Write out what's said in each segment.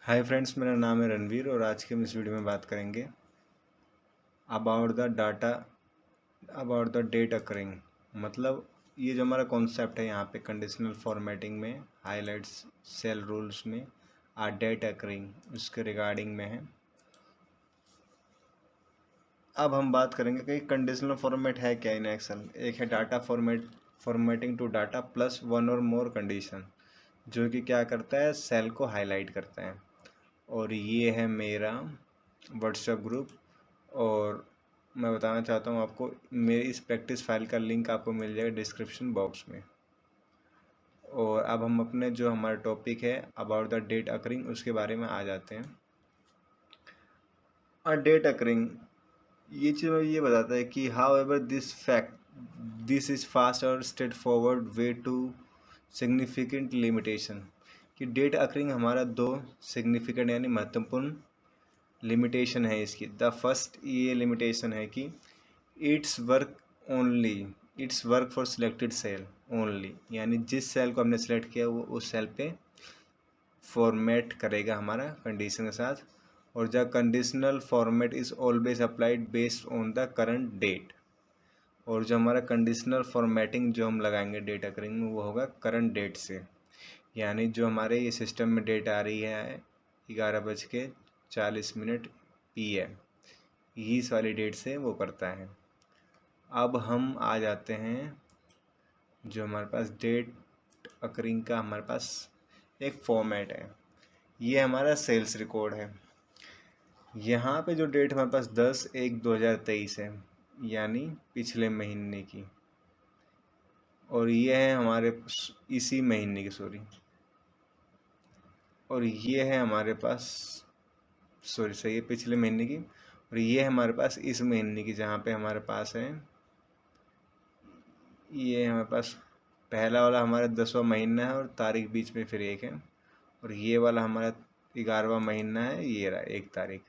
Hi friends, मेरा नाम है रणवीर और आज के हम इस वीडियो में बात करेंगे about the data about the date occurring. मतलब ये जो हमारा कॉन्सेप्ट है यहाँ पे कंडीशनल फॉर्मेटिंग में हाइलाइट्स सेल रूल्स में डेट अकरिंग उसके रिगार्डिंग में है। अब हम बात करेंगे कि कंडीशनल फॉर्मेट है क्या इन एक्सेल। एक है data formatting to data plus one और मोर कंडीशन, जो कि क्या करता है, सेल को हाईलाइट करता है। और ये है मेरा व्हाट्सएप ग्रुप और मैं बताना चाहता हूँ आपको, मेरी इस प्रैक्टिस फाइल का लिंक आपको मिल जाएगा डिस्क्रिप्शन बॉक्स में। और अब हम अपने जो हमारा टॉपिक है अबाउट द डेट अकरिंग उसके बारे में आ जाते हैं। डेट अकरिंग ये चीज़ ये बताता है कि however this is fast और straight forward way to significant limitation. कि डेट अकरिंग हमारा दो सिग्निफिकेंट यानी महत्वपूर्ण लिमिटेशन है इसकी। द फर्स्ट ये लिमिटेशन है कि it's work only it's work for selected cell only, यानी जिस सेल को हमने सेलेक्ट किया वो उस सेल पे फॉर्मेट करेगा हमारा कंडीशन के साथ। और the conditional format is always applied based on the current date. और जो हमारा कंडीशनल फॉर्मेटिंग जो हम लगाएंगे डेट अकरिंग में वो होगा करंट डेट से, यानी जो हमारे ये सिस्टम में डेट आ रही है 11:40 PM, इस वाली डेट से वो करता है। अब हम आ जाते हैं जो हमारे पास डेट अकरिंग का हमारे पास एक फॉर्मेट है। ये हमारा सेल्स रिकॉर्ड है। यहाँ पे जो डेट हमारे पास 10/1/2023 है, यानी पिछले महीने की। और ये है हमारे इसी महीने की और ये है हमारे पास सही है पिछले महीने की। और ये है हमारे पास इस महीने की, जहाँ पे हमारे पास है ये हमारे पास पहला वाला हमारा 10वां महीना है और तारीख बीच में फिर एक है। और ये वाला हमारा 11वां महीना है, ये रहा 1 तारीख।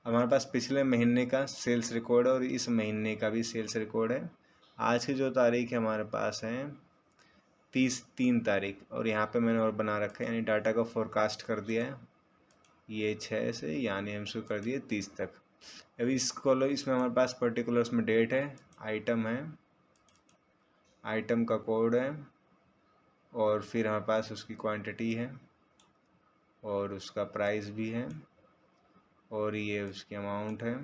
हमारे पास पिछले महीने का सेल्स रिकॉर्ड है और इस महीने का भी सेल्स रिकॉर्ड है। आज की जो तारीख है हमारे पास है 3 तारीख। और यहाँ पे मैंने और बना रखा है, यानी डाटा का फोरकास्ट कर दिया है ये 6 से, यानी हम इसको कर दिए 30 तक। अभी इसमें हमारे पास पर्टिकुलर्स में डेट है, आइटम है, आइटम का कोड है, और फिर हमारे पास उसकी क्वांटिटी है और उसका प्राइस भी है, और ये उसकी अमाउंट है।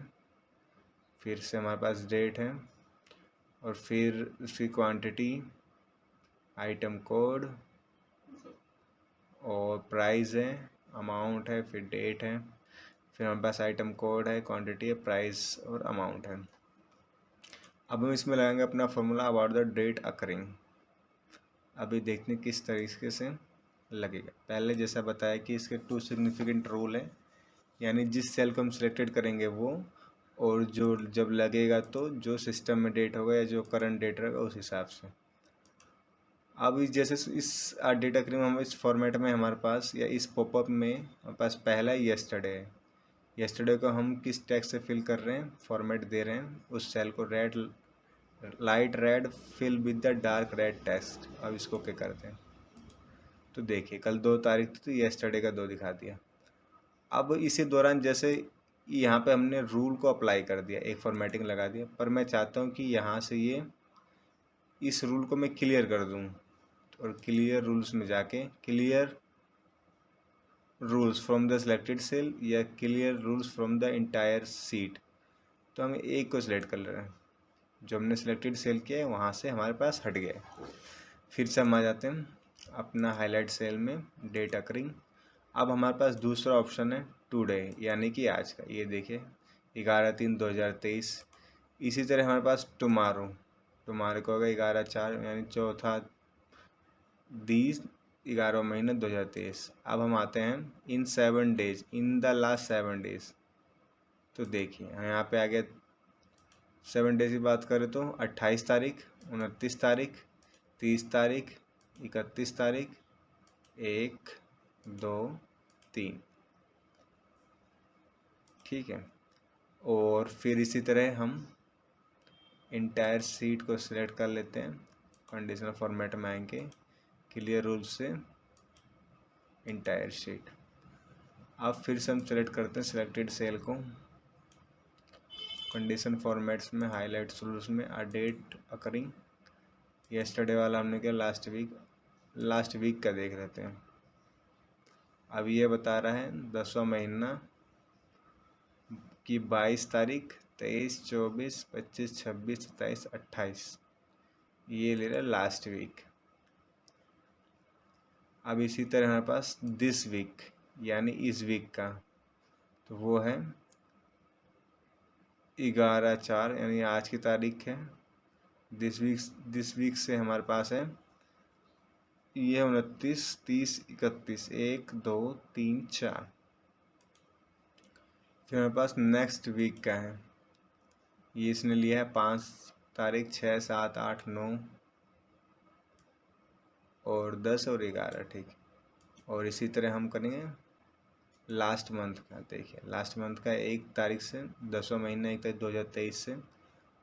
फिर से हमारे पास डेट है और फिर उसकी क्वांटिटी, आइटम कोड और प्राइस है, अमाउंट है, फिर डेट है, फिर हमारे पास आइटम कोड है, क्वांटिटी है, प्राइस और अमाउंट है। अब हम इसमें लगाएंगे अपना formula about the date occurring. अभी देखते हैं किस तरीके से लगेगा। पहले जैसा बताया कि इसके 2 सिग्निफिकेंट रूल है, यानी जिस सेल को हम सिलेक्टेड करेंगे वो, और जो जब लगेगा तो जो सिस्टम में डेट होगा या जो करंट डेट रहेगा उस हिसाब से। अब जैसे इस डेटा अकरिंग हम इस फॉर्मेट में हमारे पास या इस पॉपअप में हमारे पास पहला येस्टरडे है। येस्टरडे को हम किस टेक्स्ट से फिल कर रहे हैं, फॉर्मेट दे रहे हैं उस सेल को, light red fill with the dark red text. अब इसको क्या करते हैं, तो देखिए कल 2 तारीख थी तो येस्टरडे का 2 दिखा दिया। अब इसी दौरान जैसे यहाँ पे हमने रूल को अप्लाई कर दिया, एक फॉर्मेटिंग लगा दिया, पर मैं चाहता हूँ कि यहाँ से ये इस रूल को मैं क्लियर कर दूँ। और क्लियर रूल्स में जाके clear rules from the selected cell या clear rules from the entire sheet, तो हम एक को सिलेक्ट कर ले रहे हैं, जो हमने सिलेक्टेड सेल किया है वहाँ से हमारे पास हट गया है। फिर से हम आ जाते हैं अपना हाईलाइट सेल में डेट अकरिंग। अब हमारे पास दूसरा ऑप्शन है टुडे, यानी कि आज का। ये देखिए 11/3/2023। इसी तरह हमारे पास टुमारो को होगा 11/4, यानी चौथा 11वां महीना 2023। अब हम आते हैं इन 7 days, in the last 7 days. तो देखिए यहाँ पे आगे 7 डेज की बात करें तो 28 तारीख, 29 तारीख, 30 तारीख, 31 तारीख, 1, 2, 3। ठीक है। और फिर इसी तरह हम इंटायर सीट को सिलेक्ट कर लेते हैं, कंडीशनल फॉर्मेट में आएंगे, क्लियर रूल से इंटायर शीट। अब फिर से हम सेलेक्ट करते हैं सिलेक्टेड सेल को, कंडीशन फॉर्मेट्स में, हाईलाइट्स रूल्स में, डेट अकरिंग। यस्टरडे वाला हमने किया लास्ट वीक का देख लेते हैं। अब ये बता रहा है 10वां महीना की 22 तारीख, 23, 24, 25, 26, 27, 28, ये ले रहा है लास्ट वीक। अब इसी तरह हमारे पास दिस वीक यानी इस वीक का, तो वो है 11/4 यानी आज की तारीख है। दिस वीक से हमारे पास है ये 29, 30, 31, 1, 2, 3, 4। फिर हमारे पास नेक्स्ट वीक का है, ये इसने लिया है 5 तारीख, 6, 7, 8, 9 और 10 और 11, ठीक। और इसी तरह हम करेंगे लास्ट मंथ का। देखिए लास्ट मंथ का 1 तारीख से 10वां महीना 1 तारीख 2023 से,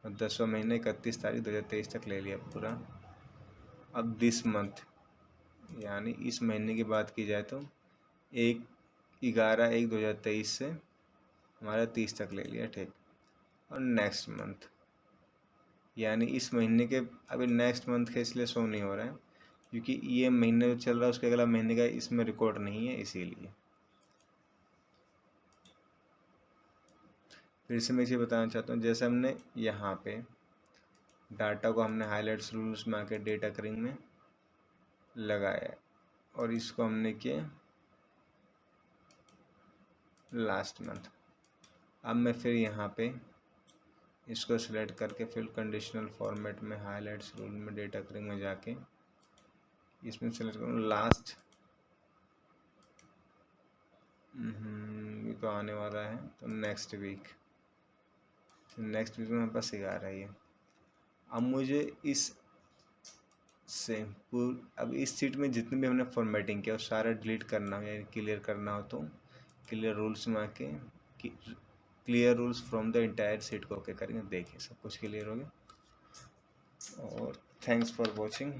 और 10वां महीना 31 तारीख 2023 तक ले लिया पूरा। अब दिस मंथ यानी इस महीने की बात की जाए तो 1/11/1/2023 से हमारा 30 तक ले लिया, ठीक। और नेक्स्ट मंथ यानी इस महीने के, अभी नेक्स्ट मंथ के इसलिए शो नहीं हो रहा है क्योंकि ये महीने जो चल रहा है उसके अगला महीने का इसमें रिकॉर्ड नहीं है, इसीलिए। फिर से मैं इसे बताना चाहता हूँ, जैसे हमने यहाँ पे डाटा को हमने हाईलाइट्स रूल्स में आके डेटा करिंग में लगाया और इसको हमने किया लास्ट मंथ। अब मैं फिर यहाँ पे इसको सिलेक्ट करके फिर कंडीशनल फॉर्मेट में हाईलाइट्स रूल में डेटा करिंग में जाके इसमें सेलेक्ट करूँ लास्ट, ये तो आने वाला है तो नेक्स्ट वीक में मेरे पास 11 है। अब मुझे इस से अब इस सीट में जितने भी हमने फॉर्मेटिंग किया वो सारा डिलीट करना हो या क्लियर करना हो तो क्लियर रूल्स में आके clear rules from the entire seat को ओके करेंगे। देखिए सब कुछ क्लियर हो गया और थैंक्स फॉर वॉचिंग।